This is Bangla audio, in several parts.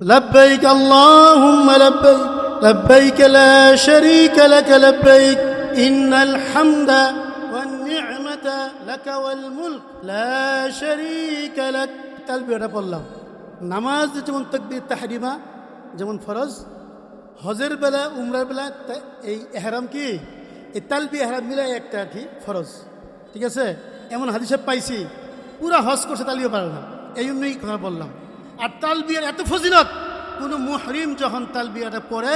لبيك اللهم لبيك لبيك لا شريك لك لبيك إن الحمد والنعمة لك والملك لا شريك لك তালবিয়াটা পড়লাম। নামাজ যেমন তাকবীর তাহরিমা যেমন ফরজ, হজের বেলা উমরার বেলা এই এহরাম কি এই তালবি এহরাম মিলাই একটা কি ফরজ। ঠিক আছে, এমন হাদিসে পাইছি পুরা হজ করছে তালবিয়া পারে না, এই জন্যই কথা বললাম। আর তালবিয়ার এত ফজিলত, কোনো মুহরিম যখন তালবিয়াটা পড়ে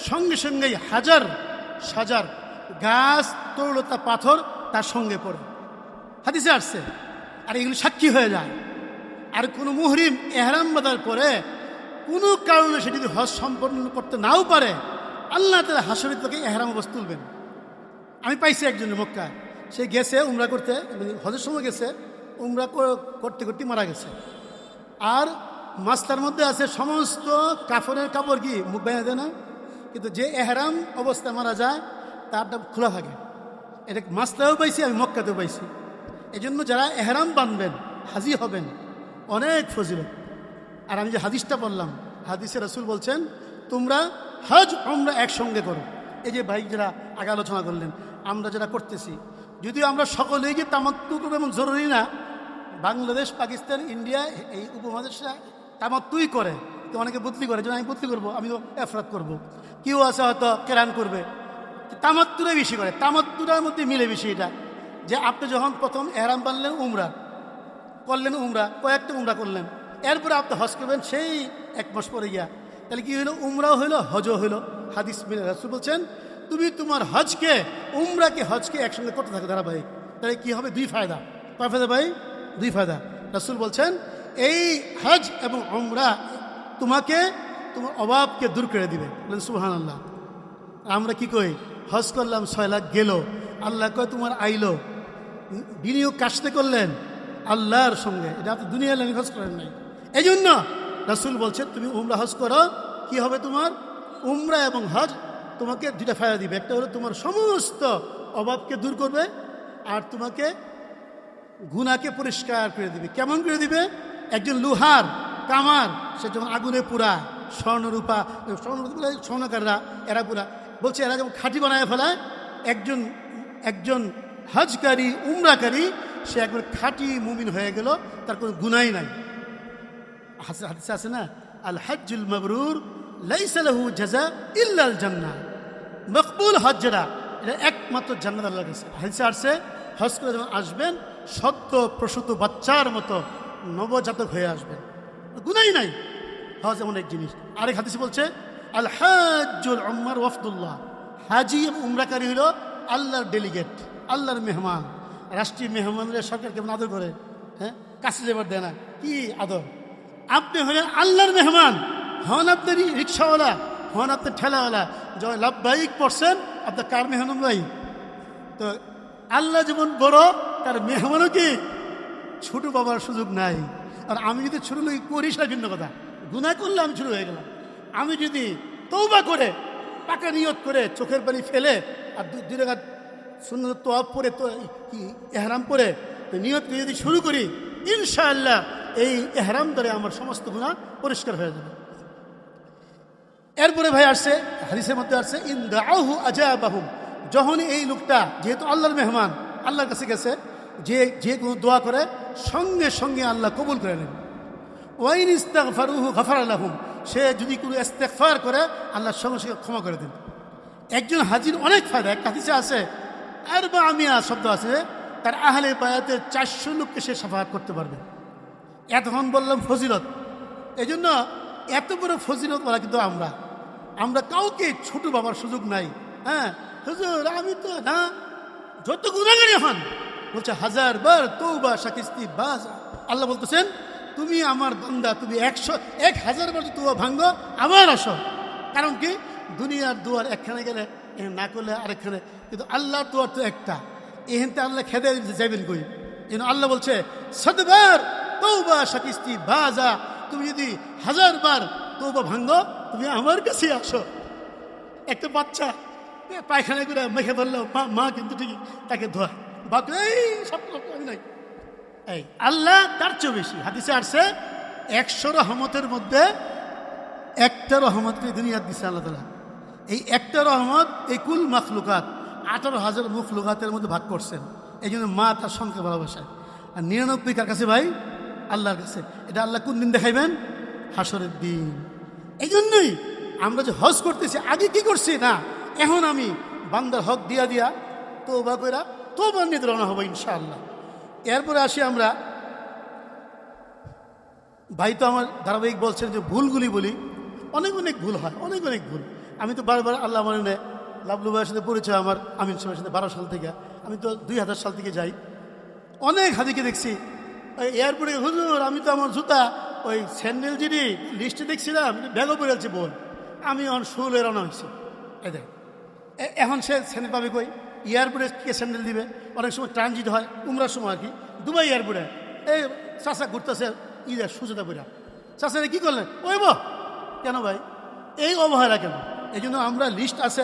সঙ্গে সঙ্গেই হাজার সাজার গাছ তরুলতা পাথর তার সঙ্গে পড়ে, হাদিসে আসছে। আর এগুলো সাক্ষী হয়ে যায়। আর কোনো মুহরিম এহরাম বাঁধার পরে কোনো কারণে সে যদি হজ সম্পন্ন করতে নাও পারে, আল্লাহ তাআলা হাসরে তাকে এহরাম অবস্থা তুলবেন। আমি পাইছি একজনের মক্কায়, সে গেছে উমরা করতে, হজের সময় গেছে, উমরা করতে করতে মারা গেছে। আর মাসলার মধ্যে আছে সমস্ত কাফনের কাপড় কি মুখ বাইরে দেয় না, কিন্তু যে এহরাম অবস্থা মারা যায় তারটা খোলা থাকে। এটা মাসলাও পাইছি, আমি মক্কাতেও পাইছি। এই জন্য যারা এহরাম বাঁধবেন হাজি হবেন, অনেক ফজিলত। আর আমি যে হাদিসটা বললাম, হাদিসে রাসূল বলছেন তোমরা হজ উমরা একসঙ্গে করো। এই যে ভাই যারা আগে আলোচনা করলেন, আমরা যারা করতেছি, যদিও আমরা সকলেই যে তামাত্তু করবো এমন জরুরি না। বাংলাদেশ, পাকিস্তান, ইন্ডিয়া এই উপমহাদেশরা তামাত্তুই করে, তো অনেকে বদলি করে, যেন আমি বদলি করবো, আমিও এফরাত করবো। কেউ আছে হয়তো কেরান করবে, তামাত্তুরাই বেশি করে। তামাত্তুরার মধ্যে মিলে বেশি এটা, যে আপনি যখন প্রথম এহরাম বানলেন উমরা করলেন, উমরা কয়েকটা উমরা করলেন, এরপরে আপনি হজ করবেন সেই এক মাস পরে গিয়া, তাহলে কি হইলো? উমরাও হইলো, হজও হইলো। হাদিস মিলে রাসূল বলছেন তুমি তোমার হজকে উমরাকে হজকে একসঙ্গে করতে থাকো ধারাবাহিক, তাহলে কি হবে? দুই ফায়দা। কয় ফায়দা ভাই? দুই ফায়দা। রাসূল বলছেন এই হজ এবং উমরা তোমাকে তোমার অভাবকে দূর করে দিবে। বলেন সুবহানাল্লাহ। আমরা কি কই? হজ করলাম 6 লাখ গেল, আল্লাহ কয় তোমার আইলো। বিনিয়োগ কাশতে করলেন আল্লাহর সঙ্গে, এটা আপনি দুনিয়ার লাইনে হজ করেন নাই। এই জন্য রাসূল বলছেন তুমি উমরা হজ করো, কি হবে তোমার? উমরা এবং হজ তোমাকে দুইটা ফায়দা দিবে। একটা হলো তোমার সমস্ত অভাবকে দূর করবে, আর তোমাকে গুনাহকে পরিষ্কার করে দিবে। কেমন করে দিবে? একজন লোহার কামার, সে যখন আগুনে পুরা স্বর্ণরূপা, স্বর্ণকাররা এরা পুরা বলছে, এরা যখন খাঁটি বানায় ফেলায়, একজন হজকারী উমরাকারী সে একবার খাঁটি মুমিন হয়ে গেল, তার কোনো গুনাহই নাই। হাদিসে আছে না, আল হজ্জুল মাবরুর লাইসা লাহু জাযা ইল্লাল জান্নাহ। মকবুল হজ যেটা, এটা একমাত্র জান্নাত আল্লাহর কাছে। হাদিসে আছে হজ করে যখন আসবেন সদ্য প্রসূত বাচ্চার মতো নবজাতক হয়ে আসবেন, গুনাহই নাই। হজ এমন এক জিনিস। আরেক হাদিসে বলছে আল হাজ্জুল উমর ওয়াফদুল্লাহ, হাজি এবং উমরাকারী হলো আল্লাহর ডেলিগেট, আল্লাহর মেহমান। রাষ্ট্রীয় মেহমানরা সরকার কেমন আদর করে, হ্যাঁ, কাছে যাবার দেয় না, কি আদর। আপনি হলেন আল্লাহর মেহমান, হন আপনি রিক্সাওয়ালা, হন আপনি ঠেলাওয়ালা, যখন লাব্বাইক পড়ছেন আপনার কার মেহমান ভাই? তো আল্লাহ যেমন বড়, তার মেহমানও কি ছোট বাবার সুযোগ নাই। আর আমি যদি ছোট লোক করি সেটা ভিন্ন কথা, গুনাহ করলে আমি ছোট হয়ে গেলাম। আমি যদি তওবা করে পাকা নিয়ত করে চোখের পানি ফেলে আর দুই রাকাত সুন্নত তোয়াব পরে তো এহরাম পরে নিয়ত করে যদি শুরু করি, ইনশাআল্লাহ এই এহরাম ধরে আমার সমস্ত গুনাহ পরিষ্কার হয়ে যাবে। এরপরে ভাই আসছে হাদিসের মধ্যে আসছে ইন দাআহু আজাবাহুম, যখন এই লোকটা যেহেতু আল্লাহর মেহমান, আল্লাহর কাছে গেছে, যে কোনো দোয়া করে সঙ্গে সঙ্গে আল্লাহ কবুল করে নেন। ওয়াইন ইস্তাগফারুহু গফারা লাহুম, সে যদি কোনো ইস্তেগফার করে আল্লাহ সঙ্গে সঙ্গে ক্ষমা করে দেন। একজন হাজির অনেক ফায়দা। এক হাদিসে আছে আর বা আমিয়া শব্দ আছে, তার আহলে বায়াতের 400 লোককে সে শাফাআত করতে পারবে। এতক্ষণ বললাম ফজিলত, এই জন্য এত বড় ফজিলত বলা, কিন্তু আমরা কাউকে ছোট বাবার সুযোগ নাই। হ্যাঁ হুজুর আমি তো না, যত গুনাহগারী হন বলছে 1000 বার তওবা শাকিস্তি বাজ। আল্লাহ বলতেছেন তুমি আমার বান্দা, তুমি 1000 বার তওবা ভাঙ্গো আবার আসো। কারণ কি? দুনিয়ার দুয়ার একখানে গেলে না করলে আরেকখানে, কিন্তু আল্লাহর দুয়ার তো একটা, এখানতে আল্লাহ খেদে যাবেন কই? যেন আল্লাহ বলছে 7 বার তওবা শাকিস্তি বাজা, তুমি যদি 1000 বার তওবা ভাঙ্গো তুমি আমার কাছে আসো। একটা বাচ্চা পায়খানা করে মেখে ধরলেও মা কিন্তু ঠিকই তাকে ধোয়া, বাকি এই সব আমি নাই। এই আল্লাহ তার চেয়ে বেশি। হাদিসে আসছে 100 রহমতের মধ্যে একটা রহমতকে দুনিয়াত দিচ্ছে আল্লাহ তাআলা। এই একটা রহমত এই কুল মাখলুকাত 18,000 মখলুকাতের মধ্যে ভাগ করছেন। এই জন্য মা তার সন্তানকে ভালোবাসে। আর 99 কার কাছে ভাই? আল্লাহর কাছে। এটা আল্লাহ কোন দিন দেখাইবেন? হাসরের দিন। এই জন্যই আমরা যে হজ করতেছি, আগে কি করছি না, এখন আমি বান্দার হক দিয়া দিয়া তওবা কইরা তওবা নিয়ে রওনা হবো ইনশাআল্লাহ। এরপরে আসি আমরা, ভাই তো আমার ধারাবাহিক বলছেন যে ভুলগুলি বলি, অনেক অনেক ভুল হয়, অনেক অনেক ভুল। আমি তো বারবার আল্লাহ আমার লাভলু ভাইয়ের সাথে পরিচয় আমার আমিন সাহেবের সাথে 12 সাল থেকে, আমি তো 2000 সাল থেকে যাই। অনেক হাদিকে দেখছি ওই এয়ারপোর্টে, হুজুর আমি তো আমার জুতা ওই স্যান্ডেল যিনি লিস্টে দেখছিলাম ব্যাগও পড়ে আছে বোন, আমি এখন শুলে রওনা হয়েছি। এই দেখ এখন সে স্যান্ডেল পাবে কই? এয়ারপোর্টে কে স্যান্ডেল দিবে? অনেক সময় ট্রানজিট হয় উমরার সময় আর কি, দুবাই এয়ারপোর্টে এই চাষা ঘুরতেছে ঈদের সুযোগা বইরা, চাষারে কী করলেন? ওই কেন ভাই এই অবহেলা কেন? এই জন্য আমরা লিস্ট আছে,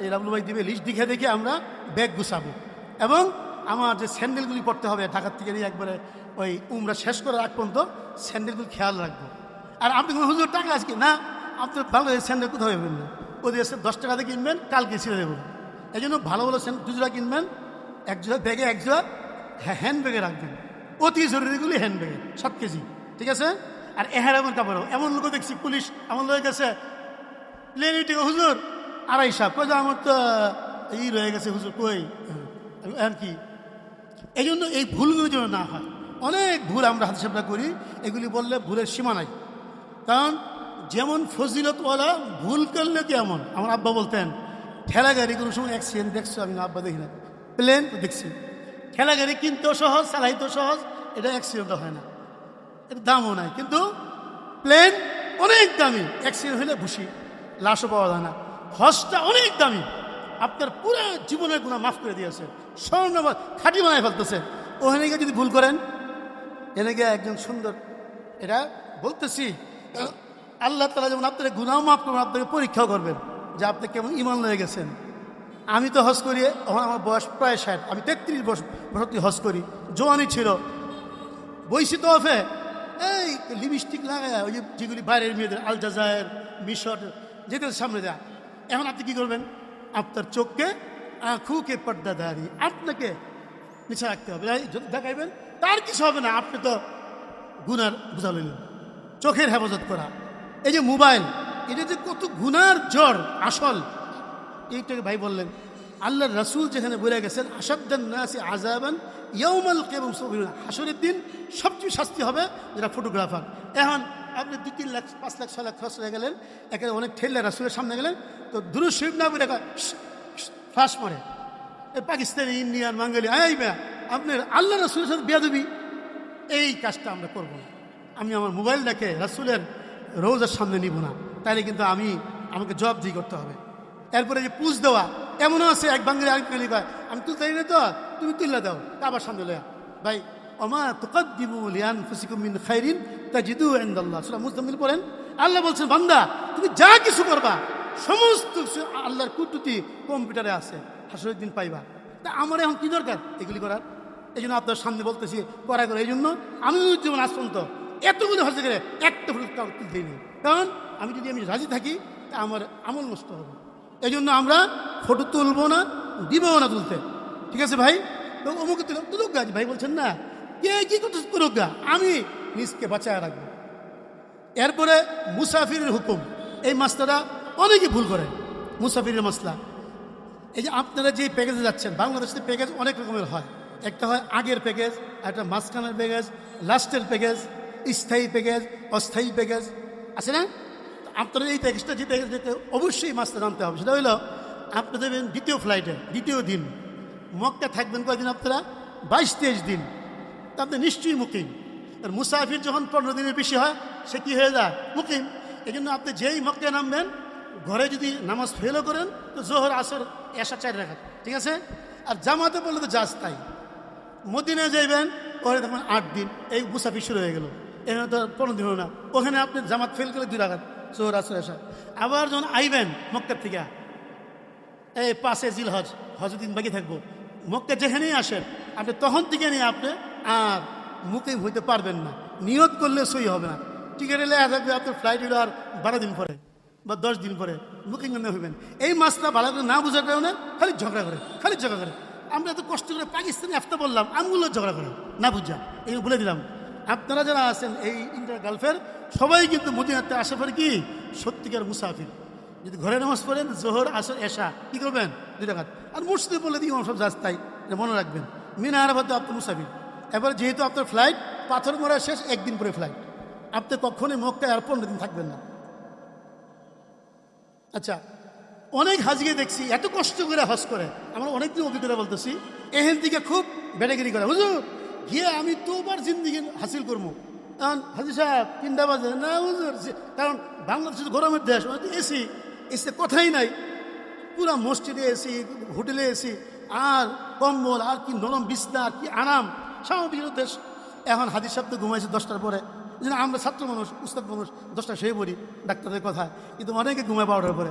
এই রাবলু ভাই দিবে, লিস্ট দেখে দেখে আমরা ব্যাগ গুছাবো। এবং আমার যে স্যান্ডেলগুলি পড়তে হবে ঢাকার থেকে নিয়ে একবারে ওই উমরা শেষ করার আগ পর্যন্ত স্যান্ডেলগুলি খেয়াল রাখবো। আর আপনি কোনো হুজুর টাকা আজকে না, আপনার ভালো স্যান্ডেল কোথাও পাবেন না, ওদের এসে 10 টাকাতে কিনবেন, কালকে ছিঁড়ে দেবো। এই জন্য ভালো ভালো স্যান্ডেল 2 জোড়া কিনবেন, 1 জোড়া ব্যাগে, 1 জোড়া হ্যান্ড ব্যাগে রাখবেন, অতি জরুরিগুলি হ্যান্ড ব্যাগে 7 কেজি, ঠিক আছে? আর এহেরামের কাপড়ও এমন লোক দেখছি, পুলিশ এমন লোক গেছে প্লেনে টিকে, হুজুর 250 কই, আমার তো রয়ে গেছে হুজুর কই আর কি। এই জন্য এই ভুলগুলো যেন না হয়, অনেক ভুল আমরা হাদিস আমরা করি, এগুলি বললে ভুলের সীমা নাই। কারণ যেমন ফজিলতওয়ালা ভুল করলে কেমন, আমার আব্বা বলতেন ঠেলা গাড়ি কোনো সময় অ্যাক্সিডেন্ট দেখছো? আমি আব্বা দেখি না, প্লেন দেখছি। ঠেলা গাড়ি কিনতেও সহজ, চালাইতেও সহজ, এটা অ্যাক্সিডেন্টও হয় না, এর দামও নাই। কিন্তু প্লেন অনেক দামি, অ্যাক্সিডেন্ট হলে ভুসি, লাশও পাওয়া যায় না। হজটা অনেক দামি, আপনার পুরো জীবনের গুণা মাফ করে দিয়েছে, স্বর্ণ খাঁটি বানায় ফেলতেছে। ওখানে গিয়ে যদি ভুল করেন, এনে গিয়ে একজন সুন্দর, এটা বলতেছি আল্লাহ তাআলা যেমন আপনার গুনাও মাফ করবেন, আপনাকে পরীক্ষাও করবেন যে আপনি কেমন ঈমান লয়ে গেছেন। আমি তো হজ করি, আমার বয়স প্রায় 60, আমি 33 বছর হজ করি, জোয়ানি ছিল, বইসি তো অফে এই লিপস্টিক লাগায়, ওই যেগুলি বাইরের মেয়েদের আল জাজায়ের, মিশর যেদের সামনে যায়। এখন আপনি কী করবেন? আপনার চোখকে আঁখুকে পর্দাদারি, আপনাকে নিচে রাখতে হবে, যদি দেখাইবেন তার কিছু হবে না, আপনি তো গুনার বোঝা লইলেন। চোখের হেফাজত করা, এই যে মোবাইল, এটা যে কত গুনার জ্বর আসল, এইটাকে ভাই বললেন আল্লাহর রাসূল যেখানে বলে গেছেন আশাদ্দান নাসি আযাবান ইয়াউমাল কিয়ামাহ সাবিরুন, হাসরের দিন সবচেয়ে শাস্তি হবে যারা ফটোগ্রাফার। এখন আপনি 2-3 লাখ 5 লাখ 6 লাখ খরচ হয়ে গেলেন, একেবারে অনেক ঠেললে রাসূলের সামনে গেলেন, তো দুরূদ শরীফ না বলে ফ্লাশ মারে, পাকিস্তানি, ইন্ডিয়ান, বাঙালি, আইবা আপনার আল্লাহ রাসূলের সাথে বেয়াদবি। এই কাজটা আমরা করব না। আমি আমার মোবাইলটাকে রাসূলের রওজার সামনে নিব না, তাইলে কিন্তু আমাকে জবাবদিহি করতে হবে। এরপরে যে পুজ দেওয়া, এমনও আছে এক বাঙালি আরেক বাঙালি কয় আমি তুলতে না, তো তুমি তুললে দাও কাবার সামনে লয়া। ভাই ওমা তুকাদ্দিমু লিআনফুসিকুম মিন খাইরিন তাজিদুহু ইনদাল্লাহ, সূরা মুজাম্মিল পড়েন। আল্লাহ বলছেন বান্দা তুমি যা কিছু করবা সমস্ত আল্লাহর কুদরতি কম্পিউটারে আছে, হাসরের দিন পাইবা। তা আমার এখন কি দরকার এগুলি করার? এই জন্য আপনার সামনে বলতেছি করা করে। এই জন্য আমি যেমন আজ পর্যন্ত এতগুলো হজে গেলে একটা ফটো তুলতেই নেই, কারণ আমি যদি রাজি থাকি তা আমার আমল নষ্ট হবে। এই জন্য আমরা ফটো তুলবো না, দিবও না তুলতে, ঠিক আছে ভাই? তো অমুকে তুলুক গা, ভাই বলছেন না কে কি করুক গা, আমি নিজকে বাঁচায় রাখবো। এরপরে মুসাফিরের হুকুম, এই মাসলাটা অনেকে ভুল করে। মুসাফিরের মাসলা, এই যে আপনারা যে প্যাকেজে যাচ্ছেন, বাংলাদেশের প্যাকেজ অনেক রকমের হয়। একটা হয় আগের প্যাকেজ, একটা মাঝখানের প্যাকেজ, লাস্টের প্যাকেজ, স্থায়ী প্যাকেজ, অস্থায়ী প্যাকেজ আছে না? আপনারা এই প্যাকেজটা, যে প্যাকেজ দেখতে অবশ্যই মাসটা জানতে হবে, সেটা হলো আপনি দেবেন দ্বিতীয় ফ্লাইটে, দ্বিতীয় দিন মক্কা থাকবেন কয়দিন? আপনারা 22-23 দিন, তা আপনি নিশ্চয়ই মুকিম। আর মুসাফির যখন 15 দিনের বেশি হয় সে কী হয়ে যায়? মুকিম। এই জন্য আপনি যেই মক্কায় নামবেন, ঘরে যদি নামাজ ফেলও করেন তো জোহর, আসর, এশা 4 রাকাত, ঠিক আছে? আর জামাতে বললে তো জাজ তাই। মদিনায় যাইবেন, ওখানে তখন 8 দিন, এই মুসাফির শুরু হয়ে গেল। এখানে তো 15 দিন হলো না, ওখানে আপনি জামাত ফেল করলে 2 রাকাত, জোহর, আসর, এশা। আবার যখন আইবেন মক্কার থেকে, এই 5 জিলহজ, হজের দিন বাকি থাকবো, মক্কা যেখানেই আসেন আপনি তখন থেকে নিয়ে আপনি আর মুকিম হইতে পারবেন না, নিয়ত করলে সই হবে না। টিকিটে লেখা থাকবে আপনার ফ্লাইট হলো আর 12 দিন পরে বা 10 দিন পরে বুকিং করতে হইবেন। এই মাসটা ভালো করে না বোঝার কারণে খালি ঝগড়া করে। আমরা এত কষ্ট করে পাকিস্তানি আফতা বললাম, আমগুলো ঝগড়া করে না বুঝা, এই বলে দিলাম। আপনারা যারা আছেন এই ইন্ডিয়ার গালফের সবাই কিন্তু মদিনাতে আসা পরে কি সত্যিকার মুসাফির। যদি ঘরে নামাজ পড়েন জোহর আসর এশা কি করবেন 2 রাকাত, আর মসজিদে বলে দিই সব রাস্তায়, এটা মনে রাখবেন। মিনা আরাফাতে আপনার মুসাফির। এবার যেহেতু আপনার ফ্লাইট পাথর মারা শেষ, 1 দিন পরে ফ্লাইট, আপনি কখনোই মক্কায় আর 15 দিন থাকবেন না। আচ্ছা, অনেক হাজিকে দেখছি এত কষ্ট করে হজ করে, আমরা অনেকদিন অভিজ্ঞতা বলতেছি, এহেন দিকে খুব বেটাগিরি করে, হুজুর গিয়ে আমি তোবার জিন্দিগি হাসিল করবো। কারণ হাজি সাহেব তিনটা বাজে না হুজুর, কারণ বাংলাদেশ গরমের দেশ, এসি কথাই নাই, পুরা মসজিদে এসি, হোটেলে এসি, আর কম্বল, আর কি নরম বিছনা, আর কি আরাম, স্বাভাবিক দেশ। এখন হাজি সাহেব তো ঘুমাইছে 10টার পরে, যেন আমরা ছাত্র মানুষ, উস্তাদ মানুষ 10টা শুয়ে পড়ি ডাক্তারের কথায়, কিন্তু অনেকে ঘুমায় 12টার পরে।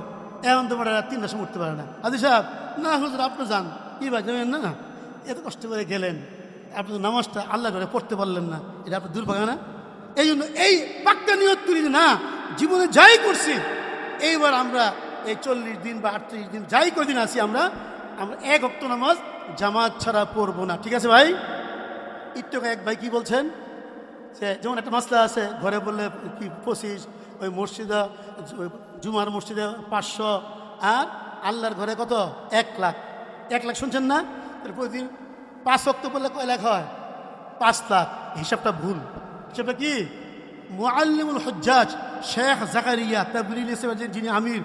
এখন তোমার 3টার সময় উঠতে পারে না। হাজি সাহেব না হুজুর আপনি যান, কি ভাই যাবেন না, এত কষ্ট করে গেলেন, আপনি তো নামাজটা আল্লাহ করে পড়তে পারলেন না, এটা আপনার দুর্ভাগ্য না? এই জন্য এই পাক্কা নিয়ত করি না, জীবনে যাই করছি এইবার আমরা এই 40 দিন বা 38 দিন যাই কদিন আছি আমরা 1 ওয়াক্ত নামাজ জামাত ছাড়া পড়বো না। ঠিক আছে ভাই? একটু এক ভাই কি বলছেন, যে যেমন একটা মাসলা আছে, ঘরে বললে কি 25, ওই মসজিদে ওই জুমার মসজিদে 500, আর আল্লাহর ঘরে কত 1 লাখ। 1 লাখ শুনছেন না? প্রতিদিন 5 ওয়াক্ত বললে কয় লাখ হয়? 5 লাখ। হিসাবটা ভুল। হিসাবটা কি? মুআল্লিমুল হুজ্জাজ শেখ জাকারিয়া তাবরিলি যিনি আমির,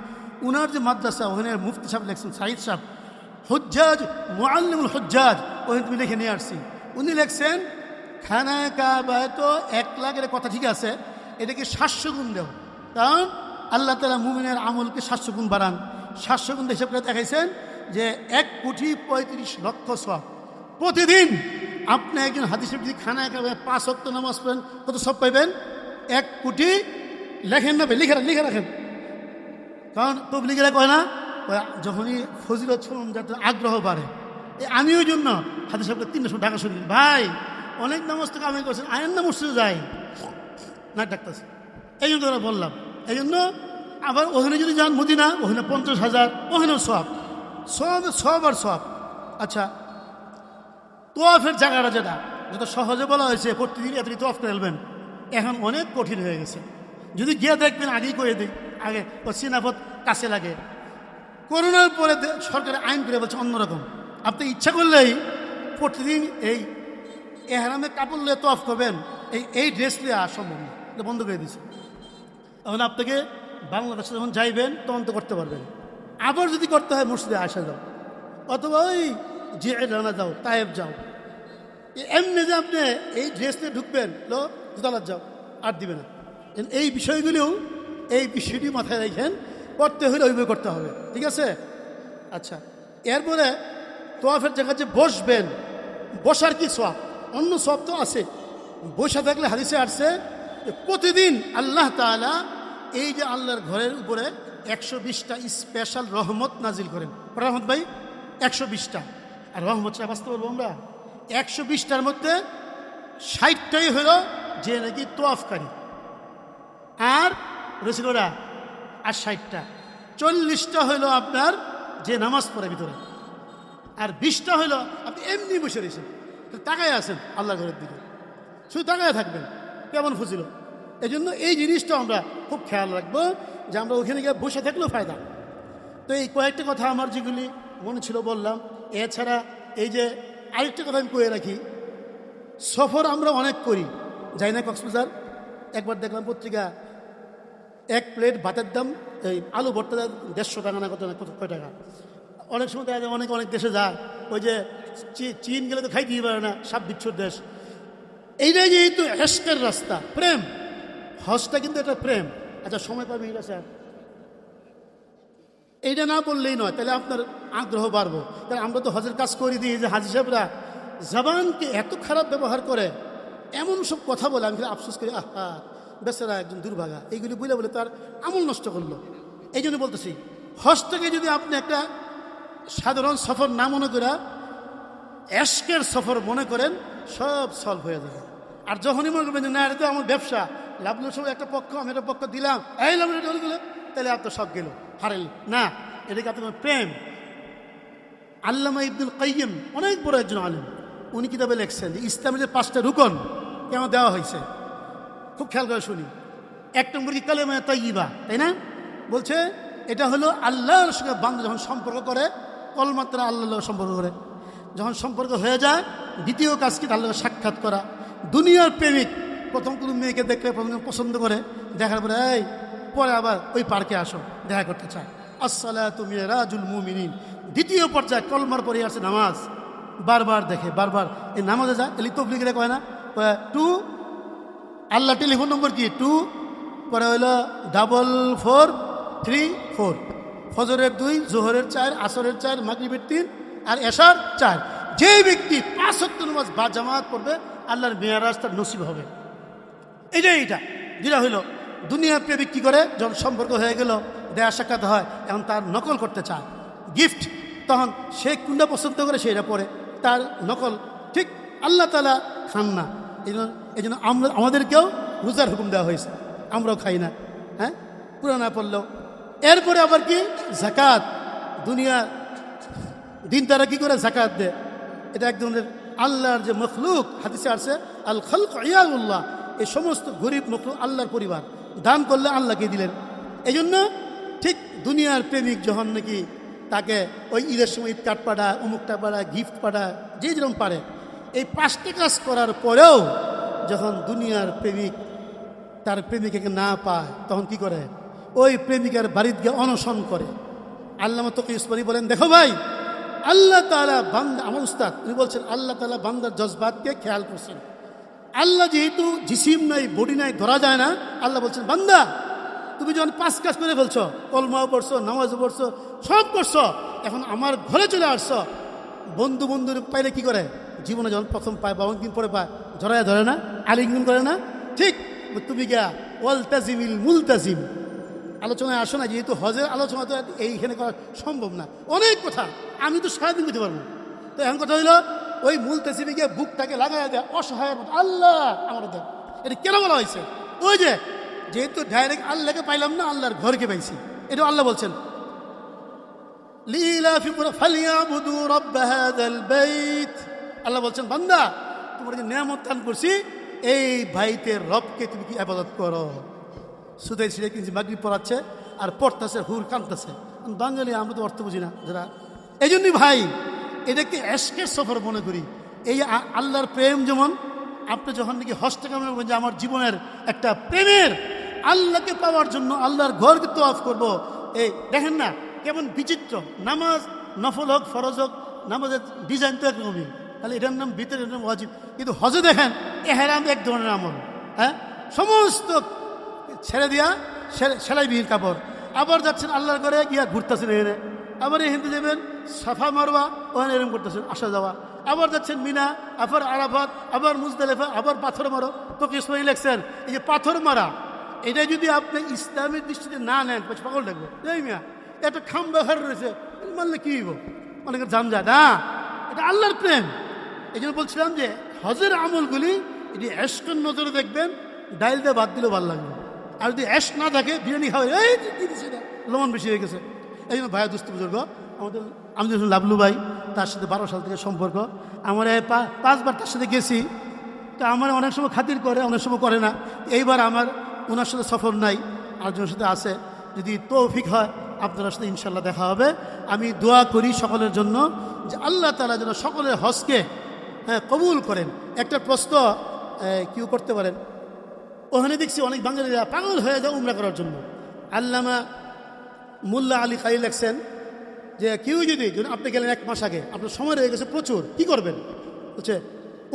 উনার যে মাদ্রাসা, ওখানে মুফতি সাহেব লেখছেন, সাইদ সাহেব, হুজ্জাজ মুআল্লিমুল হুজ্জাজ, ওখানে তুমি লিখে নিয়ে আসছি। উনি লেখছেন খানায় কাবায় তো 1 লাখের কথা ঠিক আছে, এটাকে 700 গুণ দেও, কারণ আল্লাহ তাআলা মুমিনের আমলকে 700 গুণ বাড়ান। 700 গুণ হিসাব করে দেখাইছেন যে 1,35,00,000 সওয়াব প্রতিদিন। আপনি একজন হাদিসের যদি খানায় কাবায় 5 ওয়াক্ত নামাজ পড়েন, কত সওয়াব পাইবেন? 1 কোটি। লেখেন না, লিখে রাখেন, কারণ তবলিগেরা কয় না, যখনই ফজিলত শুনুন যাতে আগ্রহ বাড়ে। আমি ওই জন্য হাদিস সাহেবকে 3টার সময় ঢাকা শুনি, ভাই অনেক নামাজ তো কামাই করছেন, আয়েন না মসজিদে যাই না ডাকতেছে, এই জন্য তোরা বললাম। এই জন্য আবার ওখানে যদি যান মদিনা, ওখানে 50,000, ওখানেও সব আর সব। আচ্ছা, তোয়াফের জায়গাটা যেটা সহজে বলা হয়েছে প্রতিদিন এত তোয়াফ করে ফেলবেন, এখন অনেক কঠিন হয়ে গেছে। যদি গিয়ে দেখবেন, আগেই করে দিই, আগে ও সিনাফত কাছে লাগে। করোনার পরে সরকারের আইন করে বলছে অন্যরকম, আপনি ইচ্ছা করলেই প্রতিদিন এই এহরামে কাপড় নিয়ে তোয়াফ করবেন, এই ড্রেস নিয়ে আসা সম্ভব না, এটা বন্ধ করে দিয়েছে। এখন আপনাকে বাংলাদেশে যখন যাইবেন তখন তো করতে পারবেন। আবার যদি করতে হয় মসজিদে আসা যাও, অথবা ওই যে রানা যাও, তায়েব যাও, এমনি যে আপনি এই ড্রেস নিয়ে ঢুকবেন, জুতালার যাও, আর দিবে না। এই বিষয়টি মাথায় রাখেন, করতে হলে ওইভাবে করতে হবে। ঠিক আছে? আচ্ছা, এরপরে তোয়াফের জায়গায় যে বসবেন, বসার কি সওয়াব? অন্য সওয়াব তো আছে। বসে থাকলে হাদিসে আসছে যে প্রতিদিন আল্লাহ তাআলা এই যে আল্লাহর ঘরের উপরে 120টা স্পেশাল রহমত নাজিল করেন। রহমত ভাই 120টা, আর রহমতটা বাঁচতে পারবো আমরা। 120টার মধ্যে 60টাই হলো যে নাকি তোয়াফকারী, আর রসিকরা, আর 60টা 40টা হইল আপনার যে নামাজ পড়ে ভিতরে, আর 20টা হইল আপনি এমনি বসে রয়েছেন, তাকায় আছেন আল্লাহ ঘরের দিকে, শুধু তাকায় থাকবেন, কেমন ফজিল। এই জন্য এই জিনিসটা আমরা খুব খেয়াল রাখবো যে আমরা ওখানে গিয়ে বসে থাকলেও ফায়দা। তো এই কয়েকটা কথা আমার যেগুলি মনে ছিল বললাম। এছাড়া এই যে আরেকটা কথা আমি কয়ে রাখি, সফর আমরা অনেক করি, যাই না কক্সবাজার। একবার দেখলাম পত্রিকা, 1 প্লেট ভাতের দাম, এই আলু ভর্তা 150 টাকা না কয় টাকা। অনেক সময় দেখা যায় অনেক দেশে যায়, ওই যে চীন গেলে তো খাইতেই পারে না, সাপ বিচ্ছুর দেশ। এইটাই যেহেতু এশকের রাস্তা, প্রেম, হজটা কিন্তু এটা প্রেম। আচ্ছা, সময় পাবে স্যার, এইটা না বললেই নয়, তাহলে আপনার আগ্রহ বাড়বো। কারণ আমরা তো হজের কাজ করে দিই, যে হাজি সাহেবরা জবানকে এত খারাপ ব্যবহার করে, এমন সব কথা বলে, আমি আফসোস করি, আহা বেচারা একজন দুর্ভাগা, এইগুলি বলে তার আমল নষ্ট করলো। এই জন্য বলতেছি, হজটাকে যদি আপনি একটা সাধারণ সফর না মনে করে এশকের সফর মনে করেন, সব সলভ হয়ে যাবে। আর যখনই মনে করবেন যে না, এটা তো আমার ব্যবসা, লাভলুর সময় একটা পক্ষ আমি একটা পক্ষ দিলাম, এই লাভলু গেলো, তাহলে আপনার সব গেল, হারেল না। এটাকে আপনার প্রেম। আল্লামা ইবনুল কাইয়িম অনেক বড় একজন আলেম, উনি কিতাবে লিখছেন যে ইসলামের যে 5টা রুকন কেমন দেওয়া হয়েছে, খুব খেয়াল করে শুনি। 1 নম্বর কি কালেমা তাইয়্যিবা, তাই না? বলছে এটা হলো আল্লাহর সঙ্গে বান্দা যখন সম্পর্ক করে, কলমাত্র আল্লাহর সম্পর্ক করে, যখন সম্পর্ক হয়ে যায়, দ্বিতীয় কাজ কি আল্লাহর সাক্ষাৎ করা। দুনিয়ার প্রেমিক প্রথম কোনো মেয়েকে দেখলে প্রথম পছন্দ করে, দেখার পরে এই পরে আবার ওই পার্কে আসো, দেখা করতে চায়। আসসালাতু মিরাজুল মুমিনিন। দ্বিতীয় পর্যায়ে কলমার পরে আসে নামাজ, বারবার দেখে, বারবার এই নামাজে যায়। এলি তবলিগেরা কয় না, 2 আল্লাহ টেলিফোন নম্বর কি 2, পরে হইল 44434, ফজরের 2, জোহরের 4, আসরের 4, মাগরিবের 3 আর এশার 4। যে ব্যক্তি 5 ওয়াক্ত নামাজ বা জামাত পড়বে, আল্লাহর মেয়ারাজ তার নসিব হবে। এইটা যেটা হইল দুনিয়া প্রেমিক কি করে, যখন সম্পর্ক হয়ে গেল, দেয়া সাক্ষাৎ হয়, এখন তার নকল করতে চায়, গিফট, তখন সে কোনটা পছন্দ করে সেটা পরে তার নকল। ঠিক আল্লাহ তাআলা খান না, এই জন্য আমাদেরকেও রোজার হুকুম দেওয়া হয়েছে, আমরাও খাই না, হ্যাঁ, পুরো না পড়লেও। এরপরে আবার কি যাকাত, দুনিয়া দিন তারা কি করে জাকাত দেয়, এটা এক ধরনের আল্লাহর যে মখলুক, হাদিসে আসছে আল খালক ইয়াউল্লাহ, এই সমস্ত গরিব মখলুক আল্লাহর পরিবার, দান করলে আল্লাহকে দিলেন। এই জন্য ঠিক দুনিয়ার প্রেমিক যখন নাকি তাকে ওই ঈদের সময় ঈদ কার্ড পাঠায়, অমুকটা পাঠায়, গিফট পাঠায়, যে যেরকম পারে, এই 5টা কাজ করার পরেও যখন দুনিয়ার প্রেমিক তার প্রেমিকাকে না পায়, তখন কি করে, ওই প্রেমিকার বাড়িতে গিয়ে অনশন করে। আল্লামা তকি উসমানী বলেন, দেখো ভাই, আল্লাহ তাআলা বান্দা, আমার উস্তাদ উনি বলছেন, আল্লাহ তাআলা বান্দার জজবাতকে খেয়াল করছেন। আল্লাহ যেহেতু জিসিম নাই, বডি নাই, ধরা যায় না, আল্লাহ বলছেন, বান্দা তুমি যখন 5 কাজ করে ফেলছো, কলমাও পড়ছো, নামাজও পড়ছো, সব করছো, এখন আমার ঘরে চলে আসছো, বন্ধুর পাইলে কি করে, জীবনে যখন প্রথম পায় বা অনেকদিন পরে পায়, ধরায় ধরে না, আলিঙ্গন করে না, ঠিক তুমি গিয়া ওয়ালতাজিমিল মুলতাজিম আলোচনায় আসো না, যেহেতু হজের আলোচনা তো এইখানে করা সম্ভব না, অনেক কথা আমি তো সারাদিন করতে পারবো। তো এখন কথা হইল, ওই মুলতাজিমে গিয়ে বুকটাকে লাগাই দেয় অসহায়ের মতো, আল্লাহ আমার দেয়। এটা কেন বলা হয়েছে? ওই যে যেহেতু ডাইরেক্ট আল্লাহকে পাইলাম না, আল্লাহর ঘরকে পাইছি, এটা আল্লাহ বলছেন, লিলাফি ফালিয়াবুদু রাব্ব হাযাল বাইত। আল্লাহ বলছেন, বান্দা তোমার যে নিয়ামত দান করছি, এই বাইতের রবকে তুমি কি ইবাদত করো। সুদাই ছিঁড়ে কিনছি, মাগরিব পড়াচ্ছে আর পড়তেছে, হুর কাঁদতেছে। বাঙালি আমরা তো অর্থ বুঝি না যারা, এই জন্যই ভাই এটাকে এশকের সফর মনে করি। এই আল্লাহর প্রেম যেমন আপনি যখন নাকি হজ থেকে মনে করবেন যে আমার জীবনের একটা প্রেমের, আল্লাহকে পাওয়ার জন্য আল্লাহর ঘরকে তোয়াফ করবো। এই দেখেন না কেমন বিচিত্র নামাজ, নফল হোক ফরজ হোক, নামাজের ডিজাইন তো একরকমই, তাহলে এটার নাম ভিতরে, এটার নাম ওয়াজিব। কিন্তু হজে দেখেন এহরাম এক ধরনের আমল, হ্যাঁ, সমস্ত ছেড়ে দিয়া সেলাইবিহীন কাপড়, আবার যাচ্ছেন আল্লাহর ঘরে গিয়া ঘুরতেছেন এখানে, আবার এখানে যাবেন সাফা মারওয়া, ওখানে এরকম করতেছেন আসা যাওয়া, আবার যাচ্ছেন মিনা, আবার আরাফাত, আবার মুজদালিফা, আবার পাথর মারো। তো ইসমাইল লেখছেন এই যে পাথর মারা, এটা যদি আপনি ইসলামের দৃষ্টিতে না নেন, পাগল দেখবো, এই মিয়া একটা খাম্বা ঘর রয়েছে, মানলে কি হইব, অনেকের জাম যায় না, এটা আল্লাহর প্রেম। এই জন্য বলছিলাম যে হজের আমলগুলি এটি এশকের নজরে দেখবেন, ডাইল দিয়ে বাদ দিলেও ভালো লাগবে। আর যদি এশ না থাকে, বিরিয়ানি খাওয়া এই লবণ বেশি হয়ে গেছে। এই জন্য ভাইয়া দুস্থ বুজুর্গ আমাদের, আমি যখন লাবলু ভাই, তার সাথে 12 সাল থেকে সম্পর্ক, আমার 5 বার তার সাথে গেছি, তো আমার অনেক সময় খাতির করে, অনেক সময় করে না। এইবার আমার ওনার সাথে সফর নাই, আরেকজনের সাথে আছে, যদি তৌফিক হয় আপনার সাথে ইনশাল্লাহ দেখা হবে। আমি দোয়া করি সকলের জন্য যে আল্লাহ তাআলা যেন সকলের হজকে কবুল করেন। একটা প্রশ্ন কেউ করতে পারেন, ওখানে দেখছি অনেক বাঙালিরা পাগল হয়ে যায় উমরা করার জন্য। আল্লামা মোল্লা আলী খাই লেখছেন যে কেউ যদি আপনি গেলেন 1 মাস আগে, আপনার সময় রয়ে গেছে প্রচুর, কি করবেন? বলছে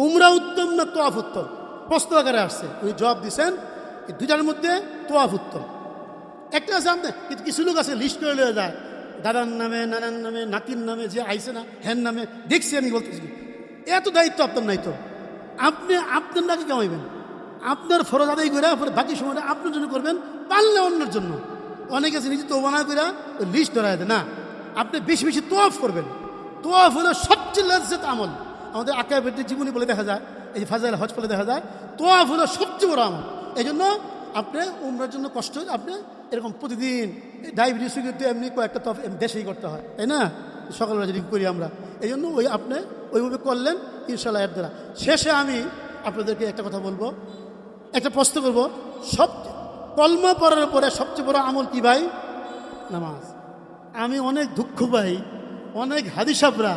উমরা উত্তম না তোয়াফ উত্তম? প্রশ্ন আকারে আসছে, উনি জবাব দিচ্ছেন এই দুটার মধ্যে তোয়াফ উত্তম। একটা আছে আপনি, কিন্তু কিছু লোক আছে লিস্ট করে লয়ে যায়, দাদার নামে, নানার নামে, নাতির নামে, যে আইসে না হ্যান নামে, দেখছি আমি বলতেছি, এত দায়িত্ব আপনার নাই তো, আপনি আপনার নাকি কামাইবেন, আপনার ফরজ আদায় করে বাকি সময়টা আপনার জন্য করবেন, পারলে অন্যের জন্য। অনেকে আছে নিজে তোবানা করে লিস্ট ধরা যায় না, আপনি বেশি বেশি তোয়াফ করবেন। তোয়াফ হলো সবচেয়ে লজ্জাত আমল। আমাদের আকাবেরদের জীবনী বলে দেখা যায়, এই ফাজাইল হজ বলে দেখা যায়, তোয়াফ হলো সবচেয়ে বড় আমল। এই জন্য আপনি উমরার জন্য কষ্ট হলে আপনি এরকম প্রতিদিন ডায়াবেটিস কিন্তু এমনি কয়েকটা তো দেশেই করতে হয়, তাই না? সকালবেলা যদি করি আমরা, এই জন্য আপনি ওইভাবে করলেন ইনশাল্লাহ এর দ্বারা। শেষে আমি আপনাদেরকে একটা কথা বলবো, একটা প্রশ্ন করবো, সব কলমা পড়ার পরে সবচেয়ে বড় আমল কি ভাই? নামাজ। আমি অনেক দুঃখ পাই, অনেক হাদিসাবরা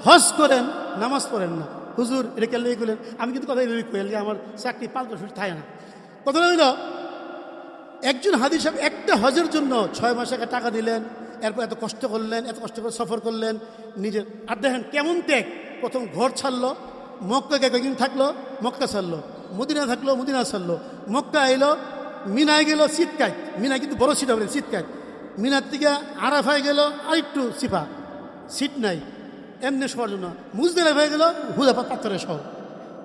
হজ করেন, নামাজ পড়েন না। হুজুর এটা কেন করলেন? আমি কিন্তু কথা এইভাবে কইলে আমার চাকরি 5 বছর থাকে না। কথা হইল, একজন হাদিস সাহেব একটা হজের জন্য 6 মাস আগে টাকা দিলেন, এরপর এত কষ্ট করলেন, এত কষ্ট করে সফর করলেন নিজের। আর দেখেন কেমন ত্যাগ, প্রথম ঘর ছাড়লো, মক্কাকে কয়েকদিন থাকলো, মক্কা ছাড়লো, মদিনা থাকলো, মদিনা ছাড়লো, মক্কা এলো, মিনায় গেল শীতকায়, মিনায় কিন্তু বড় সিট হবে শীতকায়, মিনার থেকে আরাফায় গেল আরেকটু সিফা, সিট নাই এমনি শহর জন্য, মুজদালিফা হয়ে গেল হুদাফা পাথরের শহর।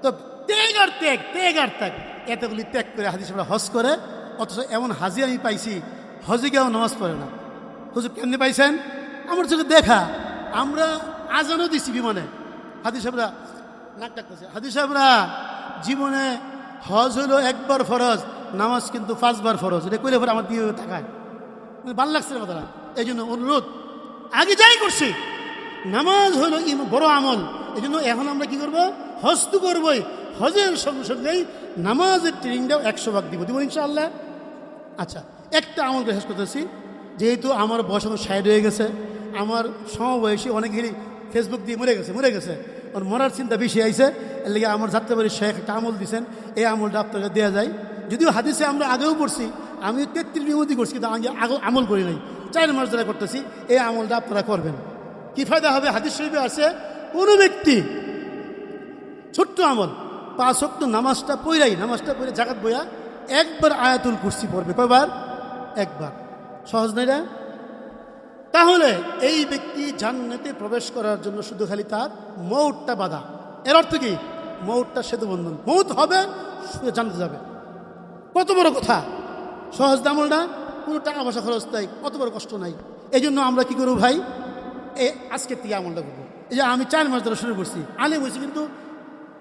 তো ত্যাগ আর ত্যাগ, ত্যাগ আর ত্যাগ, এতগুলি ত্যাগ করে হাদিস আমরা হজ করে। অথচ এমন হাজি আমি পাইছি হজে গিয়েও নামাজ পড়ে না। হুজুর কেমনি পাইছেন? আমার চোখে দেখা। আমরা আজানও দিছি বিমানে, হাদিস সাহেবরা নাক ডাকতেছে, হাদিস সাহেবরা জীবনে হজ হলো একবার ফরজ, নামাজ কিন্তু 5 বার ফরজ। এটা কইলে পরে আমার দিয়ে তাকায়, ভালো লাগছে না কথাটা। এই জন্য অনুরোধ, আগে যাই করছি, নামাজ হলো বড় আমল। এই জন্য এখন আমরা কি করবো? হজ তো করবোই, হজের সঙ্গে সঙ্গেই নামাজের ট্রেনিংটাও 100 ভাগ দিব ইনশাআল্লাহ। আচ্ছা, একটা আমল শেষ করতেছি। যেহেতু আমার বয়স এখন 60 হয়ে গেছে, আমার সমবয়সী অনেকেরই ফেসবুক দিয়ে মরে গেছে, ওর মরার চিন্তা বেশি আইছে। এর লেগে আমার যাত্রাবাড়ির শেখ একটা আমল দিয়েছেন, এই আমলটা আপনাকে দেওয়া যায়। যদিও হাদিসে আমরা আগেও পড়ছি, আমি 33 বিমতি করছি, কিন্তু আমি আমল করি নাই, 4 মাস ধরে করতেছি। এই আমলটা আপনারা করবেন, কি ফায়দা হবে? হাদিস শরীফে আছে, কোনো ব্যক্তি ছোট্ট আমল 5 ওয়াক্ত নামাজটা পড়ে জাকাত বইয়া একবার আয়াতুল কুরসি পড়বে। কয়বার? একবার। সহজ নাই না? তাহলে এই ব্যক্তি জান্নাতে প্রবেশ করার জন্য শুধু খালি তার মৌতটা বাধা। এর অর্থ কি? মৌতটা সেতু বন্ধন, মৌত হবে শুধু জানতে যাবে। কত বড় কথা, সহজ আমল না, কোনো টাকা পয়সা খরচ নাই, কত বড় কষ্ট নাই। এই জন্য আমরা কি করবো ভাই? আজকের থেকে আমলটা করবো। এই যে আমি 4 মাস ধরে শুরু করছি, আলিম হয়েছি কিন্তু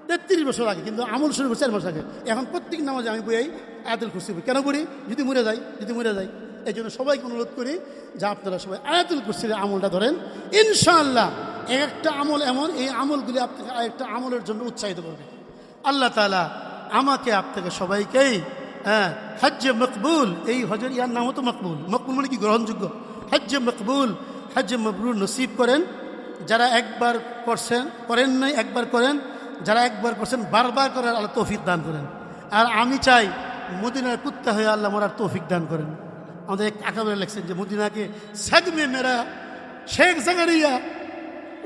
33 বছর আগে, কিন্তু আমল শুরু করছি 4 মাস আগে। এখন প্রত্যেক নামাজে আমি বই আয়াতুল কুরসি পড়ি। কেন পড়ি? যদি মরে যাই। এই জন্য সবাইকে অনুরোধ করি যে আপনারা সবাই আয়াতুল কুরসির আমলটা ধরেন ইনশাআল্লাহ। একটা আমল এমন, এই আমলগুলি আপনাকে আরেকটা আমলের জন্য উৎসাহিত করবে। আল্লাহ তাআলা আমাকে আপনাকে সবাইকেই হজ্জে মকবুল, এই হজের ইয়ার নাম হতো মকবুল। মকবুল মানে কি? গ্রহণযোগ্য। হজ্জে মকবুল, হজ্জে মবরুর নসিব করেন। যারা একবার করেন নাই, একবার করেন। যারা একবার করছেন বারবার করার আল্লাহ তৌফিক দান করেন। আর আমি চাই মদিনার কুত্তা হয়ে আল্লাহ মরার তৌফিক দান করেন। আমাদের এক আকাবের লেখছেন যে মদিনাকে সাগমে মেরা শেখ জাকারিয়া,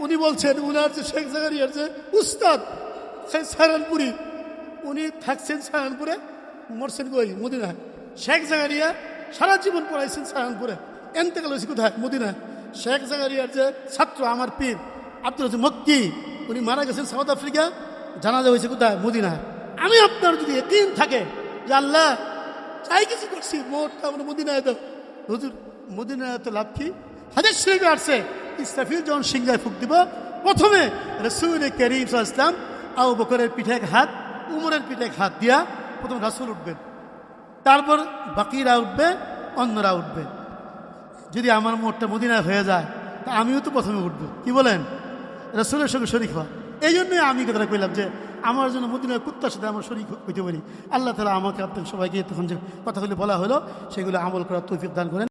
উনি বলছেন উনার যে শেখ জাকারিয়ার যে উস্তাদ সাহারানপুরি, উনি থাকছেন সাহারানপুরে, মরছেন কই? মদিনায়। শেখ জাকারিয়া সারা জীবন পড়াইছেন সাহারানপুরে, এন্তেকাল হয়েছে কোথায়? মদিনায়। শেখ জাকারিয়ার যে ছাত্র আমার পীর আব্দুল রাজ্জাক মক্কি, উনি মারা গেছেন সাউথ আফ্রিকা, জানাজা হয়েছে কোথায়? মদিনায়। আমি আপনার যদি ইয়াকিন থাকে যে আল্লাহ চাই কিছু করছি, মোটটা আমরা মদিনায় দাও, হুজুর মদিনায় তো লাভ কি? হাদিস শরীফে আসছে, ইসরাফিল যখন সিংহায় ফুঁক দিব, প্রথমে রাসূল করিম সাল্লাল্লাহু আলাইহি ওয়াসাল্লাম আবু বকরের পিঠে এক হাত, উমরের পিঠে এক হাত দিয়া প্রথম রাসূল উঠবেন, তারপর বাকিরা উঠবে, অন্যরা উঠবে। যদি আমার মোটটা মদিনায় হয়ে যায় তা আমিও তো প্রথমে উঠবো। কি বলেন? রাসূলের সঙ্গে শরীক হওয়া। এই জন্যই আমি কথাটা কইলাম যে আমার জন্য মদিনার কুত্তার সাথে আমার শরীক হইতে পারি। আল্লাহ তাআলা আমাকে আপনাদের সবাইকে তখন যে কথাগুলি বলা হলো সেগুলো আমল করার তৌফিক দান করেন।